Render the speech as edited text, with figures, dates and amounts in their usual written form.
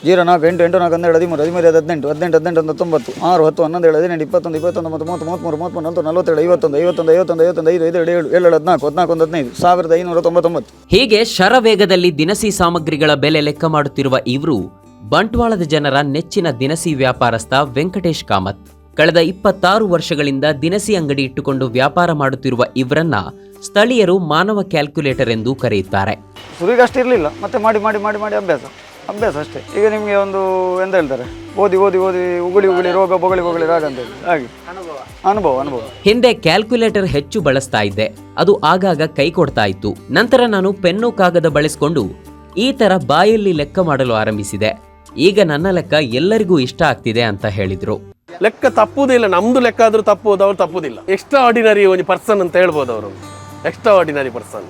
0 4 8 8 4 12 13 13 18 18 18 19 6 10 11 17 18 21 22 23 24 25 1599 ಹೀಗೆ ಶರವೇಗದಲ್ಲಿ ದಿನಸಿ ಸಾಮಗ್ರಿಗಳ ಬೆಲೆ ಲೆಕ್ಕ ಮಾಡುತ್ತಿರುವ ಇವರು ಬಂಟ್ವಾಳದ ಜನರ ನೆಚ್ಚಿನ ದಿನಸಿ ವ್ಯಾಪಾರಸ್ಥ ವೆಂಕಟೇಶ್ ಕಾಮತ್. ಕಳೆದ 26 ವರ್ಷಗಳಿಂದ ದಿನಸಿ ಅಂಗಡಿ ಇಟ್ಟುಕೊಂಡು ವ್ಯಾಪಾರ ಮಾಡುತ್ತಿರುವ ಇವರನ್ನ ಸ್ಥಳೀಯರು ಮಾನವ ಕ್ಯಾಲ್ಕುಲೇಟರ್ ಎಂದು ಕರೆಯುತ್ತಾರೆ. ಶುರುವಿಗೆ ಅಷ್ಟು ಇರಲಿಲ್ಲ, ಮತ್ತೆ ಮಾಡಿ ಮಾಡಿ ಮಾಡಿ ಮಾಡಿ ಅಭ್ಯಾಸ ಅಷ್ಟೇ. ಈಗ ನಿಮಗೆ ಒಂದು ಎಂತ ಹೇಳ್ತಾರೆ, ಓದಿ ಓದಿ ಓದಿ ಉಗುಳಿ ರೋಗ ಬೊಗಳಿ ರಾಗ ಅಂತ ಹೇಳಿ, ಹಾಗೆ ಅನುಭವ. ಹಿಂದೆ ಕ್ಯಾಲ್ಕುಲೇಟರ್ ಹೆಚ್ಚು ಬಳಸ್ತಾ ಇದ್ದೆ, ಅದು ಆಗಾಗ ಕೈ ಕೊಡ್ತಾ ಇತ್ತು. ನಂತರ ನಾನು ಪೆನ್ನು ಕಾಗದ ಬಳಸಿಕೊಂಡು ಈ ತರ ಬಾಯಲ್ಲಿ ಲೆಕ್ಕ ಮಾಡಲು ಆರಂಭಿಸಿದೆ. ಈಗ ನನ್ನ ಲೆಕ್ಕ ಎಲ್ಲರಿಗೂ ಇಷ್ಟ ಆಗ್ತಿದೆ ಅಂತ ಹೇಳಿದ್ರು. ಲೆಕ್ಕ ತಪ್ಪುದಿಲ್ಲ, ನಮ್ದು ಲೆಕ್ಕ ಆದ್ರೂ ತಪ್ಪುವುದು, ಅವ್ರು ತಪ್ಪುದಿಲ್ಲ. ಎಕ್ಸ್ಟ್ರಾ ಆರ್ಡಿನರಿ ಒಂದು ಪರ್ಸನ್ ಅಂತ ಹೇಳ್ಬೋದು ಅವರು, ಎಕ್ಸ್ಟ್ರಾ ಆರ್ಡಿನರಿ ಪರ್ಸನ್.